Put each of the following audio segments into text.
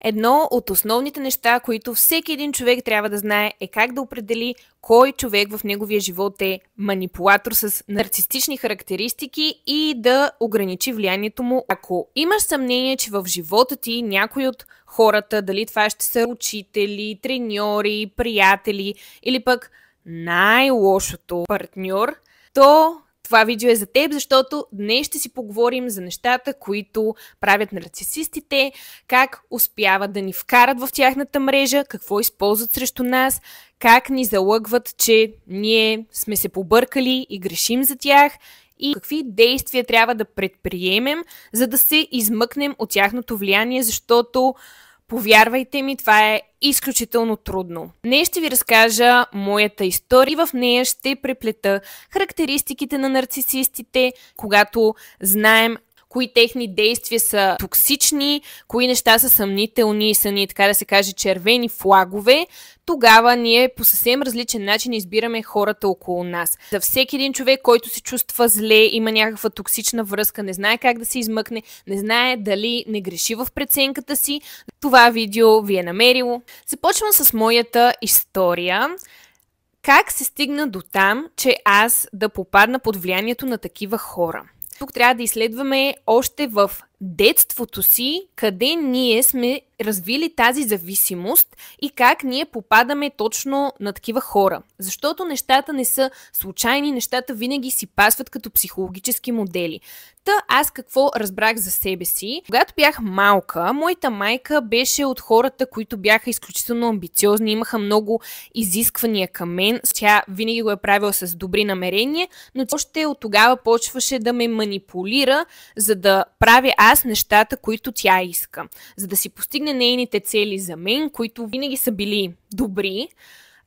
Едно от основните неща, които всеки един човек трябва да знае, е как да определи кой човек в неговия живот е манипулатор с нарцистични характеристики и да ограничи влиянието му. Ако имаш съмнение, че в живота ти някой от хората, дали това ще са учители, треньори, приятели или пък най-лошото партньор, то това видео е за теб, защото днес ще си поговорим за нещата, които правят нарцисистите, как успяват да ни вкарат в тяхната мрежа, какво използват срещу нас, как ни залъгват, че ние сме се побъркали и грешим за тях и какви действия трябва да предприемем, за да се измъкнем от тяхното влияние, защото повярвайте ми, това е изключително трудно. Днес ще ви разкажа моята история и в нея ще преплета характеристиките на нарцисистите, когато знаем кои техни действия са токсични, кои неща са съмнителни и са ни, така да се каже, червени флагове, тогава ние по съвсем различен начин избираме хората около нас. За всеки един човек, който се чувства зле, има някаква токсична връзка, не знае как да се измъкне, не знае дали не греши в преценката си, това видео ви е намерило. Започвам с моята история. Как се стигна до там, че аз да попадна под влиянието на такива хора? Тук трябва да изследваме още в детството си, къде ние сме развили тази зависимост и как ние попадаме точно на такива хора. Защото нещата не са случайни, нещата винаги си пасват като психологически модели. Та аз какво разбрах за себе си? Когато бях малка, моята майка беше от хората, които бяха изключително амбициозни, имаха много изисквания към мен. Тя винаги го е правила с добри намерения, но още от тогава почваше да ме манипулира, за да правя аз нещата, които тя иска. За да си постигне нейните цели за мен, които винаги са били добри.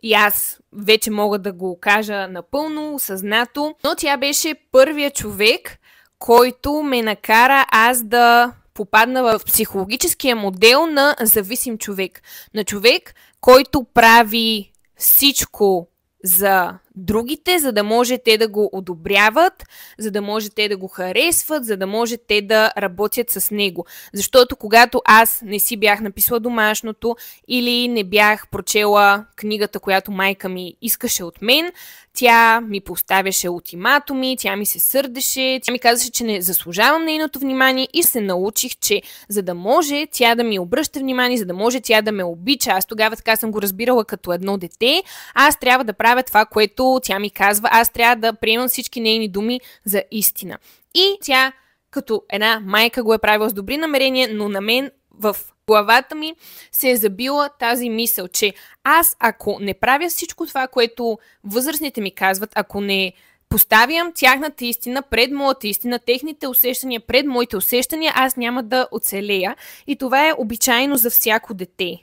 И аз вече мога да го кажа напълно, осъзнато. Но тя беше първият човек, който ме накара аз да попадна в психологическия модел на зависим човек. На човек, който прави всичко за другите, за да може те да го одобряват, за да може те да го харесват, за да може те да работят с него. Защото когато аз не си бях написала домашното или не бях прочела книгата, която майка ми искаше от мен, тя ми поставяше ултиматуми, тя ми се сърдеше, тя ми казваше, че не заслужавам нейното внимание и се научих, че за да може тя да ми обръща внимание, за да може тя да ме обича, аз тогава така съм го разбирала като едно дете, аз трябва да правя това, което тя ми казва, аз трябва да приемам всички нейни думи за истина. И тя като една майка го е правила с добри намерения, но на мен в главата ми се е забила тази мисъл, че аз ако не правя всичко това, което възрастните ми казват, ако не поставям тяхната истина пред моята истина, техните усещания пред моите усещания, аз няма да оцелея. И това е обичайно за всяко дете.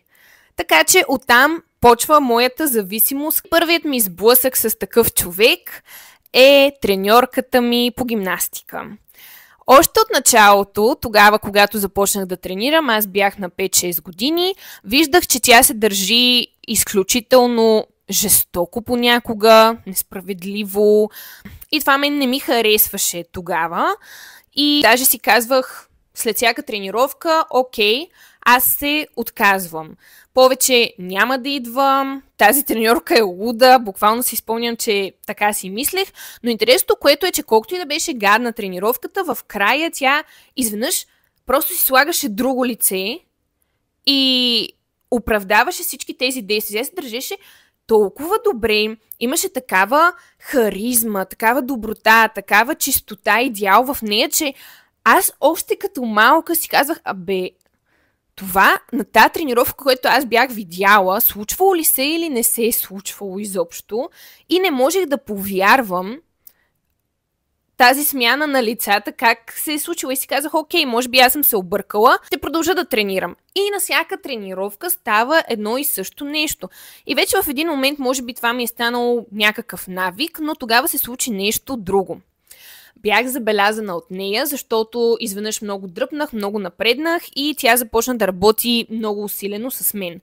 Така че оттам почва моята зависимост. Първият ми сблъсък с такъв човек е треньорката ми по гимнастика. Още от началото, тогава, когато започнах да тренирам, аз бях на 5-6 години, виждах, че тя се държи изключително жестоко понякога, несправедливо. И това мен не ми харесваше тогава. И даже си казвах след всяка тренировка, окей, аз се отказвам. Повече няма да идвам, тази треньорка е луда, буквално си спомням, че така си мислех, но интересното, което е, че колкото и да беше гадна тренировката, в края тя изведнъж просто си слагаше друго лице и оправдаваше всички тези действия. Тя се държеше толкова добре, имаше такава харизма, такава доброта, такава чистота, идеал в нея, че аз още като малка си казвах, това на тази тренировка, която аз бях видяла, случвало ли се или не се е случвало изобщо и не можех да повярвам тази смяна на лицата, как се е случила и си казах, окей, може би аз съм се объркала, ще продължа да тренирам. И на всяка тренировка става едно и също нещо. И вече в един момент, може би това ми е станало някакъв навик, но тогава се случи нещо друго. Бях забелязана от нея, защото изведнъж много дръпнах, много напреднах и тя започна да работи много усилено с мен.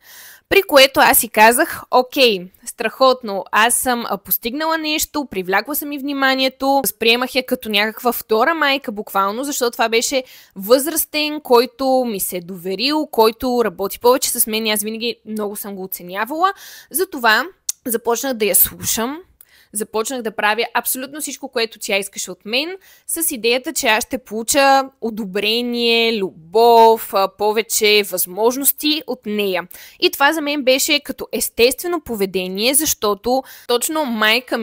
При което аз си казах, окей, страхотно, аз съм постигнала нещо, привлякла съм и вниманието, възприемах я като някаква втора майка буквално, защото това беше възрастен, който ми се е доверил, който работи повече с мен и аз винаги много съм го оценявала. Затова започнах да я слушам. Започнах да правя абсолютно всичко, което тя искаше от мен, с идеята, че аз ще получа одобрение, любов, повече възможности от нея. И това за мен беше като естествено поведение, защото точно майка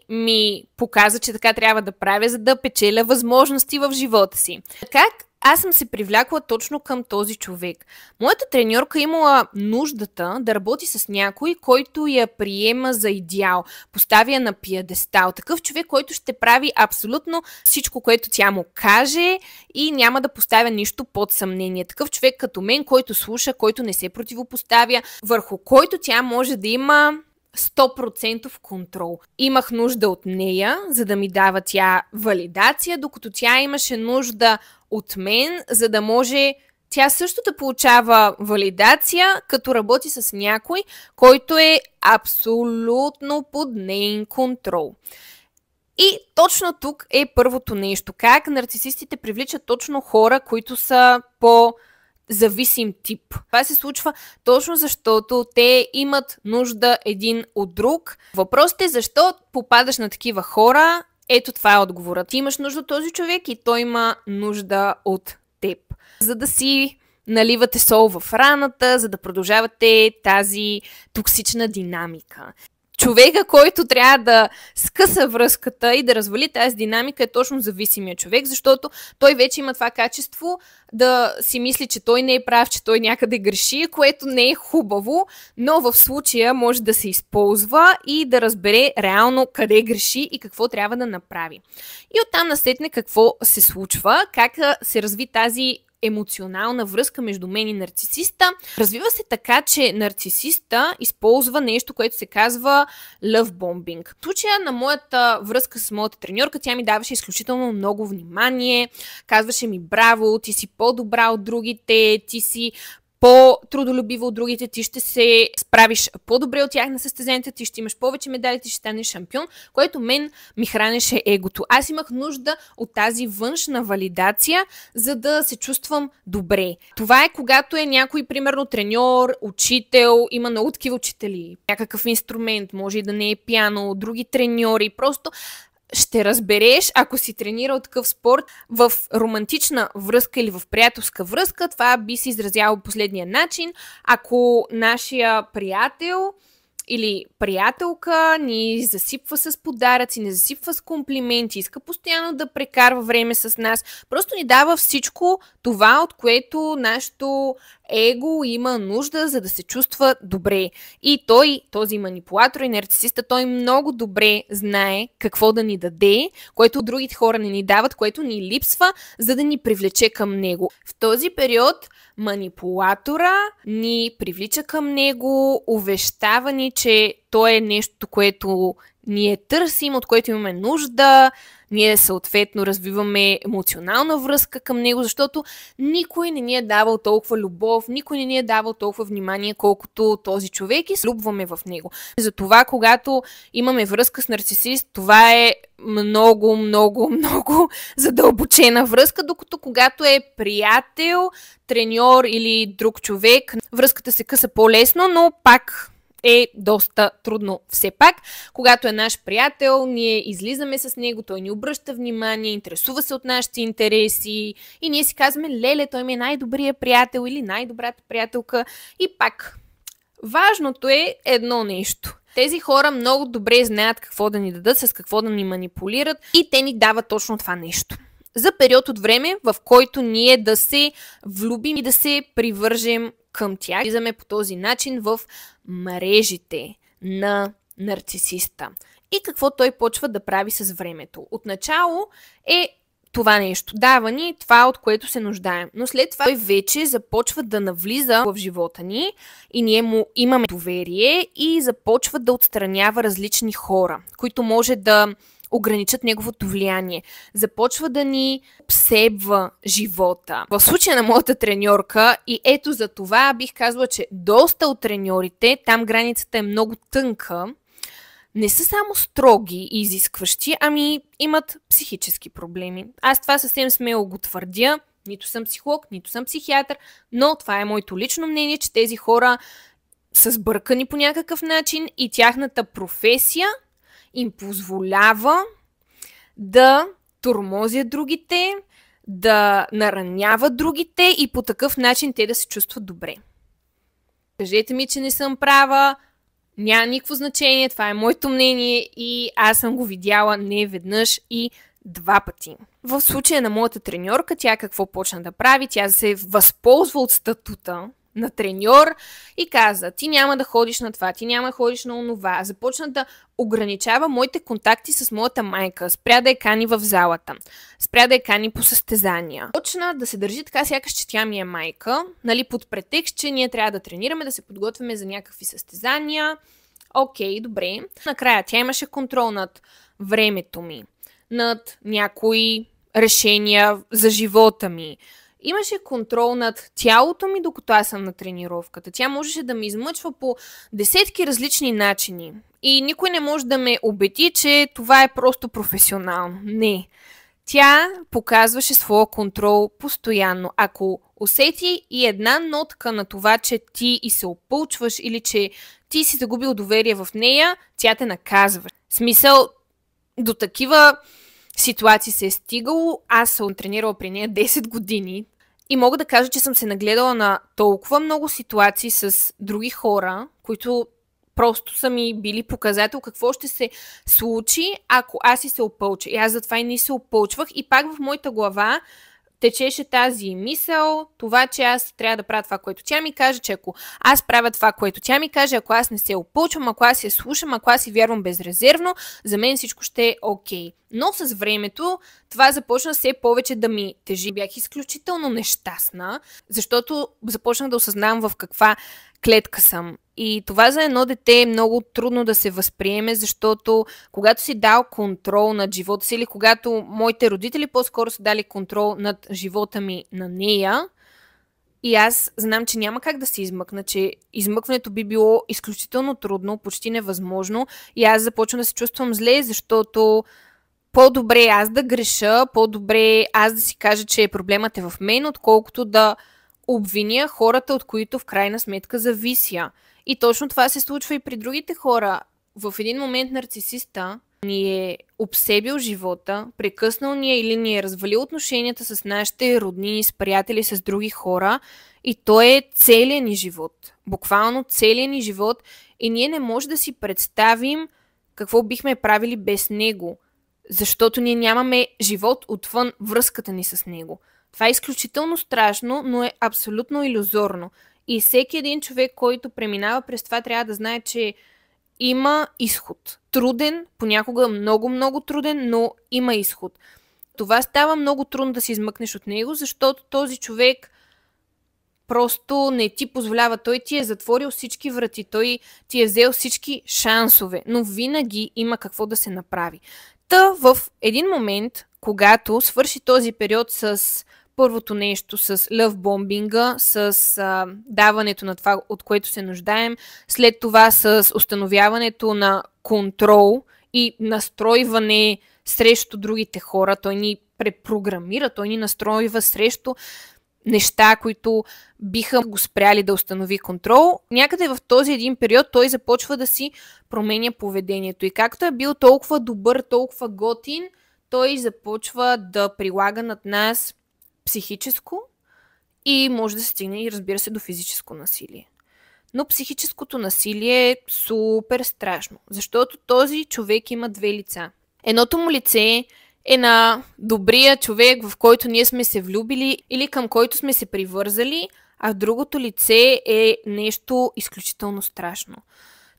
ми показа, че така трябва да правя, за да печеля възможности в живота си. Как аз съм се привлякла точно към този човек? Моята треньорка имала нуждата да работи с някой, който я приема за идеал, поставя я на пиедестал. Такъв човек, който ще прави абсолютно всичко, което тя му каже и няма да поставя нищо под съмнение. Такъв човек като мен, който слуша, който не се противопоставя, върху който тя може да има 100% контрол. Имах нужда от нея, за да ми дава тя валидация, докато тя имаше нужда от мен, за да може тя също да получава валидация, като работи с някой, който е абсолютно под нейн контрол. И точно тук е първото нещо. Как нарцисистите привличат точно хора, които са по-зависим тип. Това се случва точно защото те имат нужда един от друг. Въпросът е защо попадаш на такива хора. Ето това е отговорът. Ти имаш нужда от този човек и той има нужда от теб. За да си наливате сол в раната, за да продължавате тази токсична динамика. Човека, който трябва да скъса връзката и да развали тази динамика, е точно зависимия човек, защото той вече има това качество да си мисли, че той не е прав, че той някъде греши, което не е хубаво, но в случая може да се използва и да разбере реално къде греши и какво трябва да направи. И оттам насетне какво се случва, как се разви тази емоционална връзка между мен и нарцисиста. Развива се така, че нарцисиста използва нещо, което се казва love bombing. В случая на моята връзка с моята треньорка, тя ми даваше изключително много внимание, казваше ми браво, ти си по-добра от другите, ти си по-трудолюбива от другите, ти ще се справиш по-добре от тях на състезанията, ти ще имаш повече медали, ти ще станеш шампион, което мен ми хранеше егото. Аз имах нужда от тази външна валидация, за да се чувствам добре. Това е когато е някой, примерно, треньор, учител, има много такива учители, някакъв инструмент, може и да не е пиано, други треньори, просто ще разбереш, ако си тренирал такъв спорт в романтична връзка или в приятелска връзка, това би се изразяло последния начин. Ако нашия приятел или приятелка ни засипва с подаръци, ни засипва с комплименти, иска постоянно да прекарва време с нас, просто ни дава всичко това, от което нашето его има нужда, за да се чувства добре. И той, този манипулатор и нарцисиста, той много добре знае какво да ни даде, което другите хора не ни дават, което ни липсва, за да ни привлече към него. В този период манипулатора ни привлича към него, увещава ни, че то е нещо, което ние търсим, от което имаме нужда, ние съответно развиваме емоционална връзка към него, защото никой не ни е давал толкова любов, никой не ни е давал толкова внимание, колкото този човек и се влюбваме в него. Затова, когато имаме връзка с нарцисист, това е много, много, много задълбочена връзка, докато когато е приятел, треньор или друг човек, връзката се къса по-лесно, но пак е доста трудно все пак. Когато е наш приятел, ние излизаме с него, той ни обръща внимание, интересува се от нашите интереси и ние си казваме, леле, той ми е най-добрият приятел или най-добрата приятелка. И пак, важното е едно нещо. Тези хора много добре знаят какво да ни дадат, с какво да ни манипулират и те ни дават точно това нещо. За период от време, в който ние да се влюбим и да се привържем към тях. Влизаме по този начин в мрежите на нарцисиста. И какво той почва да прави с времето? Отначало е това нещо. Дава ни това, от което се нуждаем. Но след това той вече започва да навлиза в живота ни и ние му имаме доверие и започва да отстранява различни хора, които може да ограничат неговото влияние. Започва да ни обсебва живота. В случая на моята треньорка, и ето за това бих казала, че доста от треньорите, там границата е много тънка, не са само строги и изискващи, ами имат психически проблеми. Аз това съвсем смело го твърдя. Нито съм психолог, нито съм психиатър, но това е моето лично мнение, че тези хора са сбъркани по някакъв начин и тяхната професия им позволява да тормозят другите, да нараняват другите и по такъв начин те да се чувстват добре. Кажете ми, че не съм права, няма никакво значение, това е моето мнение и аз съм го видяла не веднъж и 2 пъти. В случая на моята треньорка, тя какво почна да прави? Тя се възползва от статута на треньор и каза: ти няма да ходиш на това, ти няма да ходиш на онова. Започна да ограничава моите контакти с моята майка. Спря да я кани в залата. Спря да я кани по състезания. Почна да се държи така, сякаш че тя ми е майка, нали, под претекст, че ние трябва да тренираме, да се подготвяме за някакви състезания. Окей, добре. Накрая тя имаше контрол над времето ми, над някои решения за живота ми. Имаше контрол над тялото ми, докато аз съм на тренировката. Тя можеше да ме измъчва по десетки различни начини. И никой не може да ме убеди, че това е просто професионално. Не. Тя показваше своя контрол постоянно. Ако усети и една нотка на това, че ти и се опълчваш или че ти си загубил доверие в нея, тя те наказва. В смисъл, до такива ситуации се е стигало. Аз съм тренирала при нея 10 години и мога да кажа, че съм се нагледала на толкова много ситуации с други хора, които просто са ми били показател какво ще се случи, ако аз си се опълча. И аз затова и не се опълчвах. И пак в моята глава течеше тази мисъл, това, че аз трябва да правя това, което тя ми каже, че ако аз правя това, което тя ми каже, ако аз не се опълчвам, ако аз я слушам, ако аз си вярвам безрезервно, за мен всичко ще е окей. Но с времето това започна все повече да ми тежи. Бях изключително нещастна, защото започнах да осъзнавам в каква клетка съм. И това за едно дете е много трудно да се възприеме, защото когато си дал контрол над живота си или когато моите родители по-скоро са дали контрол над живота ми на нея, и аз знам, че няма как да се измъкна, че измъкването би било изключително трудно, почти невъзможно, и аз започвам да се чувствам зле, защото по-добре аз да греша, по-добре аз да си кажа, че проблемът е в мен, отколкото да обвиня хората, от които в крайна сметка завися. И точно това се случва и при другите хора. В един момент нарцисиста ни е обсебил живота, прекъснал ни е или ни е развалил отношенията с нашите роднини, с приятели, с други хора, и то е целият ни живот. Буквално целият ни живот, и ние не можем да си представим какво бихме правили без него, защото ние нямаме живот отвън връзката ни с него. Това е изключително страшно, но е абсолютно илюзорно. И всеки един човек, който преминава през това, трябва да знае, че има изход. Труден, понякога много труден, но има изход. Това става много трудно да се измъкнеш от него, защото този човек просто не ти позволява. Той ти е затворил всички врати, той ти е взел всички шансове, но винаги има какво да се направи. Та в един момент, когато свърши този период с първото нещо, с лъвбомбинга, с даването на това, от което се нуждаем, след това с установяването на контрол и настройване срещу другите хора, той ни препрограмира, той ни настройва срещу неща, които биха го спряли да установи контрол. Някъде в този един период той започва да си променя поведението. И както е бил толкова добър, толкова готин, той започва да прилага над нас психическо и може да се стигне и, разбира се, до физическо насилие. Но психическото насилие е супер страшно, защото този човек има 2 лица. Едното му лице е на добрия човек, в който ние сме се влюбили или към който сме се привързали, а другото лице е нещо изключително страшно.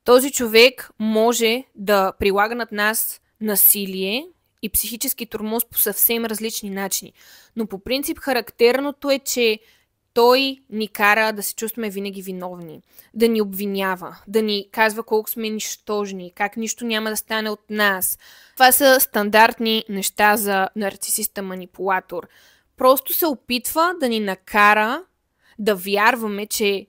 Този човек може да прилага над нас насилие и психически тормоз по съвсем различни начини. Но по принцип характерното е, че той ни кара да се чувстваме винаги виновни, да ни обвинява, да ни казва колко сме нищожни, как нищо няма да стане от нас. Това са стандартни неща за нарцисиста-манипулатор. Просто се опитва да ни накара да вярваме, че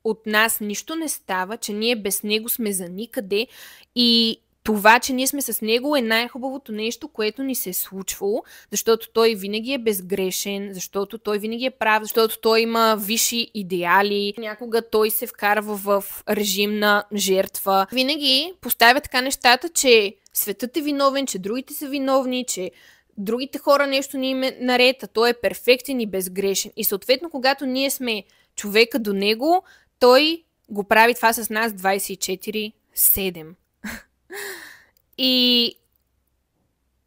от нас нищо не става, че ние без него сме за никъде и това, че ние сме с него е най-хубавото нещо, което ни се е случвало, защото той винаги е безгрешен, защото той винаги е прав, защото той има висши идеали. Някога той се вкарва в режим на жертва. Винаги поставя така нещата, че светът е виновен, че другите са виновни, че другите хора нещо ни им е наред, а той е перфектен и безгрешен. И съответно, когато ние сме човека до него, той го прави това с нас 24/7. И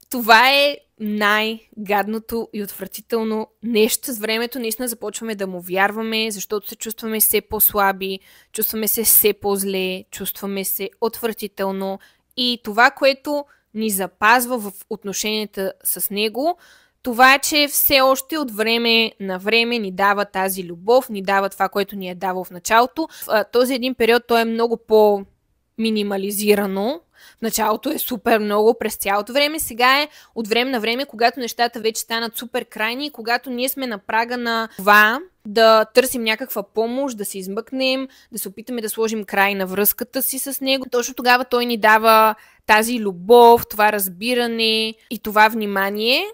това е най-гадното и отвратително нещо. С времето наистина започваме да му вярваме, защото се чувстваме все по-слаби, чувстваме се все по-зле, чувстваме се отвратително. И това, което ни запазва в отношенията с него, това е, че все още от време на време ни дава тази любов, ни дава това, което ни е давал в началото. В този един период той е много по-минимализирано. В началото е супер много през цялото време. Сега е от време на време, когато нещата вече станат супер крайни, когато ние сме на прага на това да търсим някаква помощ, да се измъкнем, да се опитаме да сложим край на връзката си с него. Точно тогава той ни дава тази любов, това разбиране и това внимание,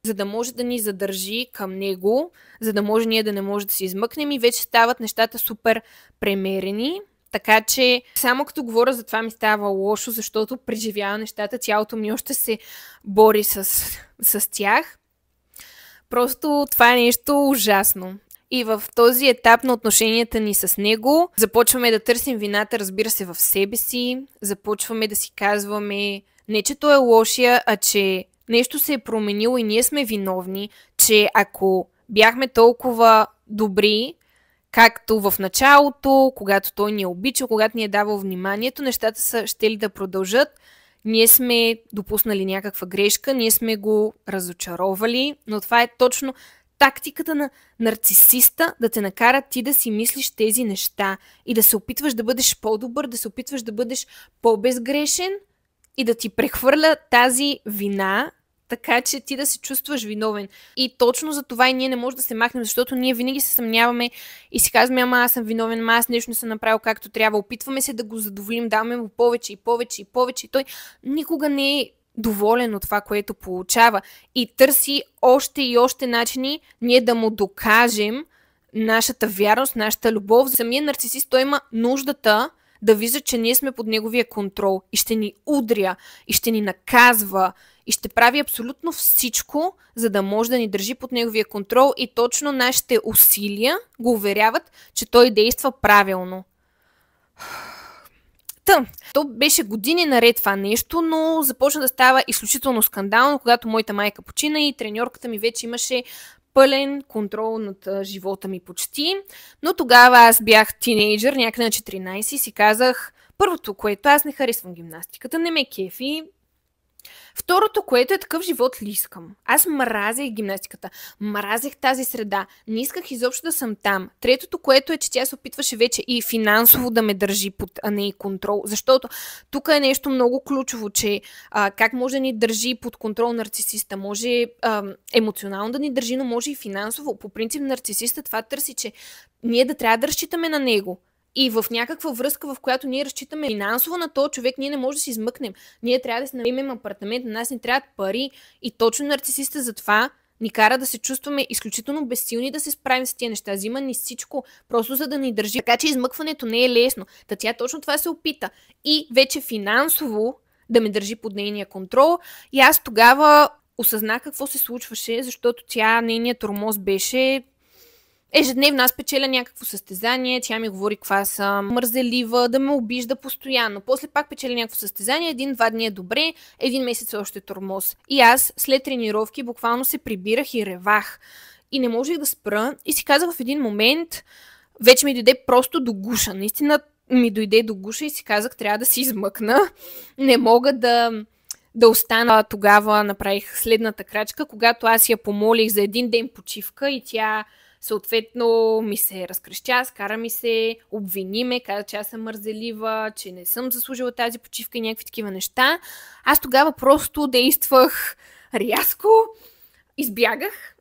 за да може да ни задържи към него, за да може ние да не може да се измъкнем и вече стават нещата супер премерени. Така че само като говоря за това ми става лошо, защото преживява нещата, тялото ми още се бори с тях. Просто това е нещо ужасно. И в този етап на отношенията ни с него започваме да търсим вината, разбира се, в себе си. Започваме да си казваме не, че той е лошия, а че нещо се е променило и ние сме виновни, че ако бяхме толкова добри, както в началото, когато той ни е обичал, когато ни е давал вниманието, нещата са щели да продължат. Ние сме допуснали някаква грешка, ние сме го разочаровали, но това е точно тактиката на нарцисиста, да те накара ти да си мислиш тези неща и да се опитваш да бъдеш по-добър, да се опитваш да бъдеш по-безгрешен и да ти прехвърля тази вина, така че ти да се чувстваш виновен. И точно за това и ние не можем да се махнем, защото ние винаги се съмняваме и си казваме, ама аз съм виновен, ама аз нещо не съм направил както трябва. Опитваме се да го задоволим, даваме му повече и повече и повече. И той никога не е доволен от това, което получава. И търси още и още начини ние да му докажем нашата вярност, нашата любов. Самия нарцисист, той има нуждата да вижда, че ние сме под неговия контрол и ще ни удря, и ще ни наказва, и ще прави абсолютно всичко, за да може да ни държи под неговия контрол и точно нашите усилия го уверяват, че той действа правилно. То беше години наред това нещо, но започна да става изключително скандално, когато моята майка почина и треньорката ми вече имаше пълен контрол над живота ми почти. Но тогава аз бях тинейджър, някъде на 14 и си казах, първото, което аз не харесвам гимнастиката, не ме кефи. Второто, което е такъв живот ли искам. Аз мразех гимнастиката, мразех тази среда, не исках изобщо да съм там. Третото, което е, че тя се опитваше вече и финансово да ме държи под ней контрол, защото тук е нещо много ключово, че как може да ни държи под контрол нарцисиста, може емоционално да ни държи, но може и финансово. По принцип нарцисиста това търси, че ние да трябва да разчитаме на него. И в някаква връзка, в която ние разчитаме финансово на този човек, ние не можем да се измъкнем. Ние трябва да си намерим апартамент, на нас ни трябват пари и точно нарцисиста затова ни кара да се чувстваме изключително безсилни да се справим с тия неща. Взима ни всичко, просто за да ни държи. Така че измъкването не е лесно. Та тя точно това се опита. И вече финансово да ме държи под нейния контрол. И аз тогава осъзнах какво се случваше, защото нейният тормоз беше ежедневно. Аз печеля някакво състезание, тя ми говори каква съм мързелива, да ме обижда постоянно. После пак печеля някакво състезание, 1-2 дни е добре, 1 месец още тормоз. И аз след тренировки буквално се прибирах и ревах. И не можех да спра и си казах в един момент, вече ми дойде просто до гуша. Наистина ми дойде до гуша и си казах, трябва да си измъкна. Не мога да остана. Тогава направих следната крачка, когато аз я помолих за 1 ден почивка и тя съответно ми се разкрещя, скара ми се, обвини ме, каза, че аз съм мързелива, че не съм заслужила тази почивка и някакви такива неща. Аз тогава просто действах рязко, избягах,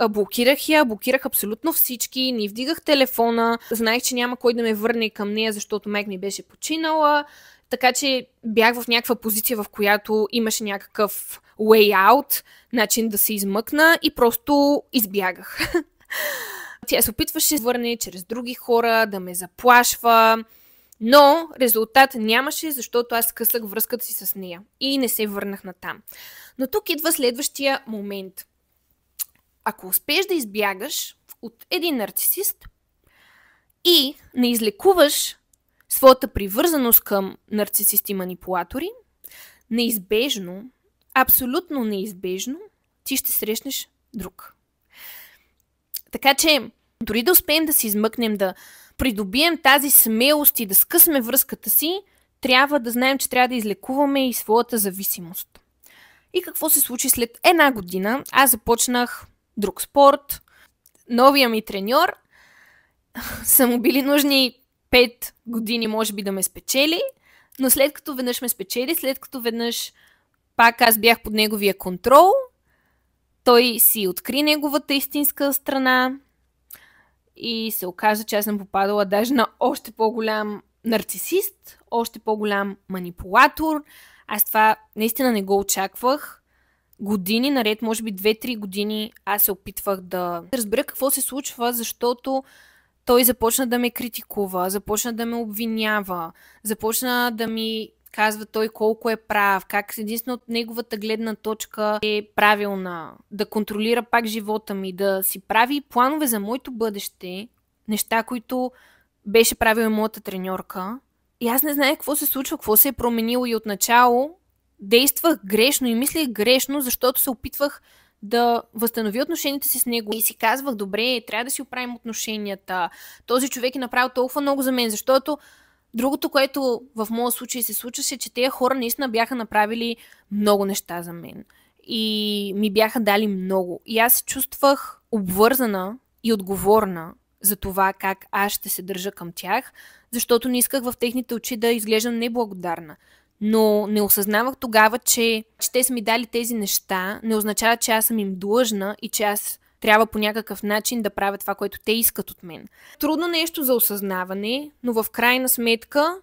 блокирах абсолютно всички, не вдигах телефона, знаех, че няма кой да ме върне към нея, защото майка ми беше починала, така че бях в някаква позиция, в която имаше някакъв way out, начин да се измъкна и просто избягах. Тя се опитваше да се върне чрез други хора, да ме заплашва, но резултат нямаше, защото аз скъсах връзката си с нея и не се върнах натам. Но тук идва следващия момент. Ако успееш да избягаш от един нарцисист и не излекуваш своята привързаност към нарцисисти и манипулатори, неизбежно, абсолютно неизбежно, ти ще срещнеш друг. Така че, дори да успеем да се измъкнем, да придобием тази смелост и да скъсме връзката си, трябва да знаем, че трябва да излекуваме и своята зависимост. И какво се случи след една година? Аз започнах друг спорт, новия ми треньор, са му били нужни 5 години, може би, да ме спечели, но след като веднъж ме спечели, след като веднъж пак аз бях под неговия контрол, той си откри неговата истинска страна и се оказа, че аз съм попадала даже на още по-голям нарцисист, още по-голям манипулатор. Аз това наистина не го очаквах. Години наред, може би 2-3 години, аз се опитвах да разбера какво се случва, защото той започна да ме критикува, започна да ме обвинява, започна да ми казва той колко е прав, как единствено от неговата гледна точка е правилна, да контролира пак живота ми, да си прави планове за моето бъдеще, неща, които беше правила моята треньорка. И аз не знаех какво се случва, какво се е променило и отначало действах грешно и мислех грешно, защото се опитвах да възстанови отношенията си с него и си казвах, добре, трябва да си оправим отношенията. Този човек е направил толкова много за мен, защото другото, което в моя случай се случваше, че тези хора наистина бяха направили много неща за мен. И ми бяха дали много. И аз се чувствах обвързана и отговорна за това как аз ще се държа към тях, защото не исках в техните очи да изглеждам неблагодарна. Но не осъзнавах тогава, че те са ми дали тези неща, не означава, че аз съм им длъжна и че аз трябва по някакъв начин да правя това, което те искат от мен. Трудно нещо за осъзнаване, но в крайна сметка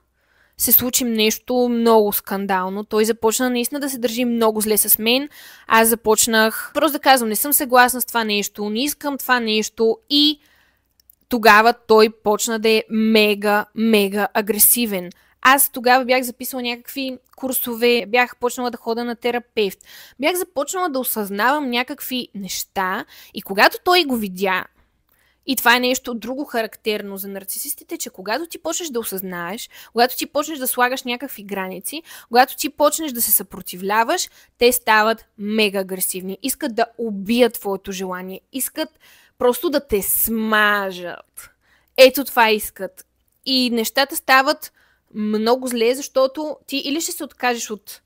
се случи нещо много скандално. Той започна наистина да се държи много зле с мен. Аз започнах просто да казвам, не съм съгласна с това нещо, не искам това нещо и тогава той почна да е мега агресивен. Аз тогава бях записала някакви курсове, бях почнала да хода на терапевт. Бях започнала да осъзнавам някакви неща и когато той го видя, и това е нещо друго характерно за нарцисистите, че когато ти почнеш да осъзнаеш, когато ти почнеш да слагаш някакви граници, когато ти почнеш да се съпротивляваш, те стават мега агресивни. Искат да убият твоето желание, искат просто да те смажат. Ето това искат. И нещата стават много зле, защото ти или ще се откажеш от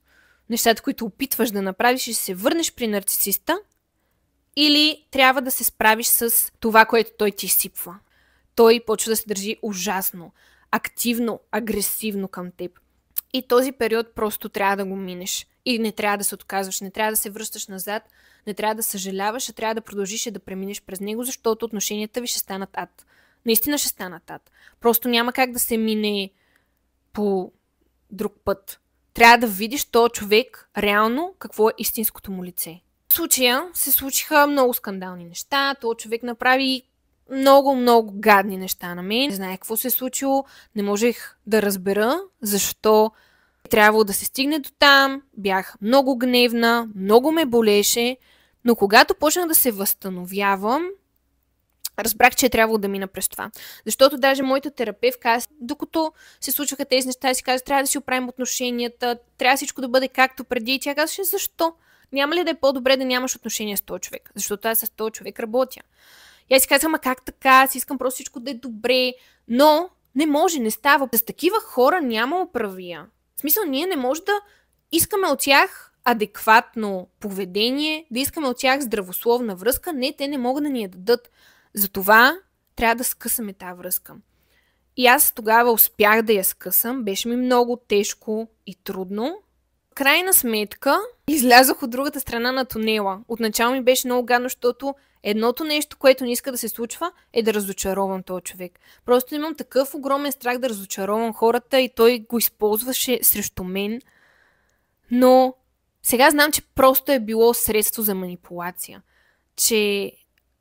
нещата, които опитваш да направиш и ще се върнеш при нарцисиста, или трябва да се справиш с това, което той ти изсипва. Той почва да се държи ужасно, активно, агресивно към теб. И този период просто трябва да го минеш. И не трябва да се отказваш, не трябва да се връщаш назад, не трябва да съжаляваш, а трябва да продължиш и да преминеш през него, защото отношенията ви ще станат ад. Наистина ще станат ад. Просто няма как да се мине по друг път. Трябва да видиш този човек реално какво е истинското му лице. В случая се случиха много скандални неща. Този човек направи много гадни неща на мен. Не знаех какво се е случило. Не можех да разбера защо трябвало да се стигне до там. Бях много гневна, много ме болеше, но когато почнах да се възстановявам, разбрах, че е трябвало да мина през това. Защото даже моята терапевт каза, докато се случваха тези неща, си каза, трябва да си оправим отношенията, трябва всичко да бъде както преди. И тя казваше, защо? Няма ли да е по-добре да нямаш отношения с този човек? Защото аз с този човек работя. И аз си казвам, как така? Аз искам просто всичко да е добре. Но не може, не става. С такива хора няма оправия. В смисъл, ние не може да искаме от тях адекватно поведение, да искаме от тях здравословна връзка. Не, те не могат да ни я дадат. Затова трябва да скъсаме тази връзка. И аз тогава успях да я скъсам. Беше ми много тежко и трудно. Крайна сметка излязох от другата страна на тунела. Отначало ми беше много гадно, защото едното нещо, което не иска да се случва, е да разочаровам този човек. Просто имам такъв огромен страх да разочаровам хората и той го използваше срещу мен. Но сега знам, че просто е било средство за манипулация. Че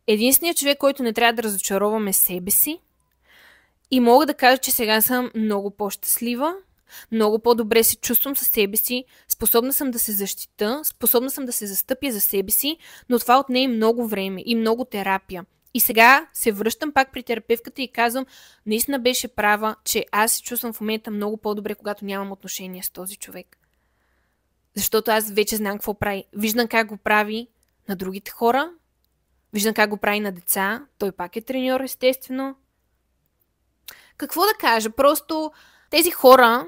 единственият човек, който не трябва да разочаровам е себе си. И мога да кажа, че сега съм много по-щастлива, много по-добре се чувствам със себе си, способна съм да се защита, способна съм да се застъпя за себе си, но това отне много време и много терапия. И сега се връщам пак при терапевката и казвам, наистина беше права, че аз се чувствам в момента много по-добре, когато нямам отношение с този човек. Защото аз вече знам какво прави. Виждам как го прави на другите хора, виждам как го прави на деца, той пак е треньор, естествено. Какво да кажа? Просто тези хора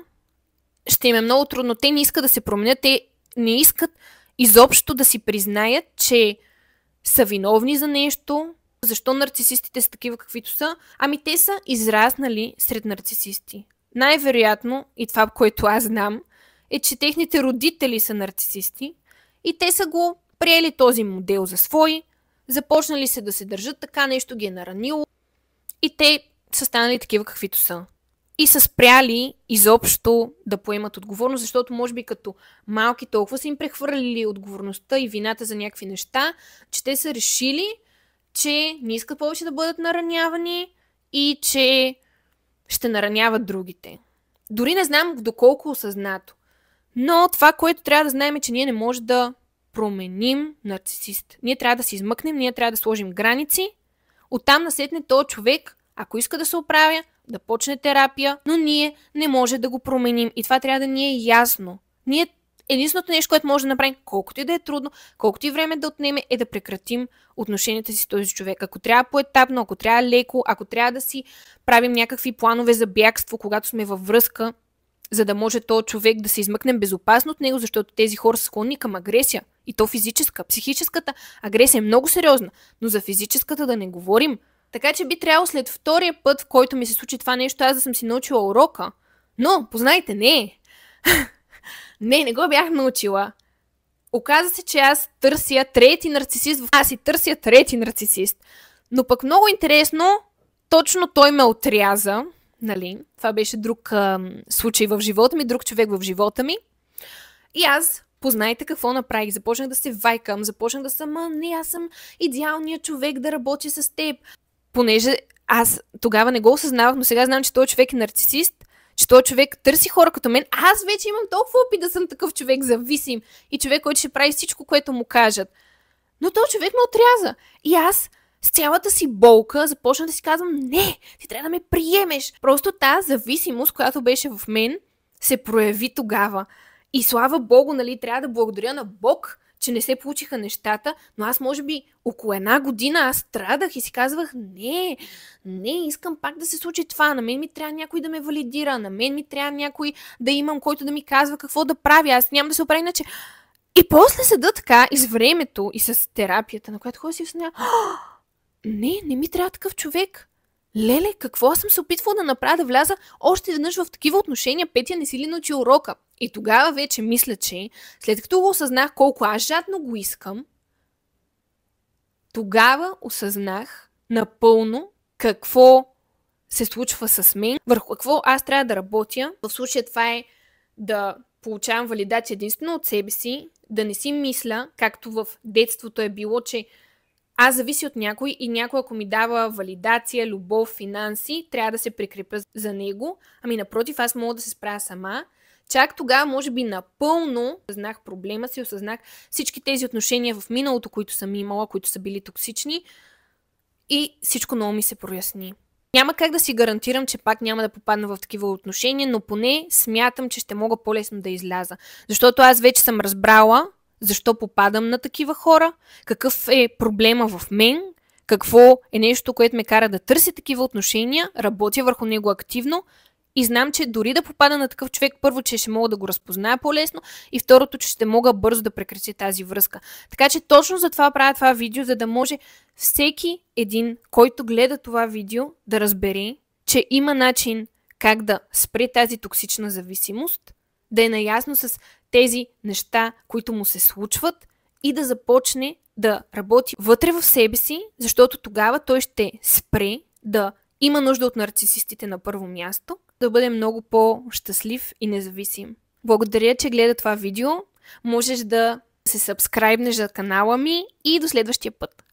ще им е много трудно. Те не искат да се променят. Те не искат изобщо да си признаят, че са виновни за нещо. Защо нарцисистите са такива каквито са? Ами те са израснали сред нарцисисти. Най-вероятно, и това, което аз знам, е, че техните родители са нарцисисти и те са го приели този модел за свой, започнали се да се държат така, нещо ги е наранило и те са станали такива каквито са. И са спряли изобщо да поемат отговорност, защото може би като малки толкова са им прехвърлили отговорността и вината за някакви неща, че те са решили, че не искат повече да бъдат наранявани и че ще нараняват другите. Дори не знам доколко осъзнато. Но това, което трябва да знаем е, че ние не можем да променим нарцисист. Ние трябва да се измъкнем, ние трябва да сложим граници. Оттам насетне този човек, ако иска да се оправя, да почне терапия, но ние не може да го променим. И това трябва да ни е ясно. Ние единственото нещо, което може да направим, колкото и да е трудно, колкото и време да отнеме, е да прекратим отношенията си с този човек. Ако трябва поетапно, ако трябва леко, ако трябва да си правим някакви планове за бягство, когато сме във връзка, за да може този човек да се измъкнем безопасно от него, защото тези хора са склонни към агресия. И то физическа. Психическата агресия е много сериозна, но за физическата да не говорим. Така че би трябвало след втория път, в който ми се случи това нещо, аз да съм си научила урока. Но, познайте, не. Не го бях научила. Оказа се, че аз търся трети нарцисист. Аз си търся трети нарцисист. Но пък много интересно, точно той ме отряза. Нали? Това беше друг случай в живота ми, друг човек в живота ми. И аз, познайте какво направих. Започнах да се вайкам, започнах да съм, аз съм идеалният човек да работя с теб. Понеже аз тогава не го осъзнавах, но сега знам, че този човек е нарцисист, че този човек търси хора като мен. Аз вече имам толкова опит да съм такъв човек, зависим и човек, който ще прави всичко, което му кажат. Но този човек ме отряза. И аз с цялата си болка започна да си казвам, не, ти трябва да ме приемеш. Просто тази зависимост, която беше в мен, се прояви тогава. И слава Богу, нали, трябва да благодаря на Бог, че не се получиха нещата, но аз може би около една година аз страдах и си казвах, не, искам пак да се случи това, на мен ми трябва някой да ме валидира, на мен ми трябва някой да имам, който да ми казва какво да правя, аз нямам да се оправя иначе. И после седа така и с времето и с терапията, на която хора си съня, не ми трябва такъв човек. Леле, какво аз съм се опитвала да направя, да вляза още веднъж в такива отношения, Петя не си ли научи урока? И тогава вече мисля, че след като го осъзнах колко аз жадно го искам, тогава осъзнах напълно какво се случва с мен, върху какво аз трябва да работя. В случая това е да получавам валидация единствено от себе си, да не си мисля, както в детството е било, че аз зависи от някой и някой, ако ми дава валидация, любов, финанси, трябва да се прикрепя за него. Ами напротив, аз мога да се справя сама. Чак тогава, може би напълно, осъзнах проблема си, осъзнах всички тези отношения в миналото, които съм имала, които са били токсични и всичко много ми се проясни. Няма как да си гарантирам, че пак няма да попадна в такива отношения, но поне смятам, че ще мога по-лесно да изляза. Защото аз вече съм разбрала защо попадам на такива хора, какъв е проблема в мен, какво е нещо, което ме кара да търся такива отношения, работя върху него активно И знам, че дори да попада на такъв човек, първо, че ще мога да го разпозная по-лесно и второто, че ще мога бързо да прекратя тази връзка. Така че точно за това правя това видео, за да може всеки един, който гледа това видео, да разбере, че има начин как да спре тази токсична зависимост, да е наясно с тези неща, които му се случват и да започне да работи вътре в себе си, защото тогава той ще спре да има нужда от нарцисистите на първо място, да бъде много по-щастлив и независим. Благодаря, че гледа това видео. Можеш да се сабскрайбнеш за канала ми и до следващия път.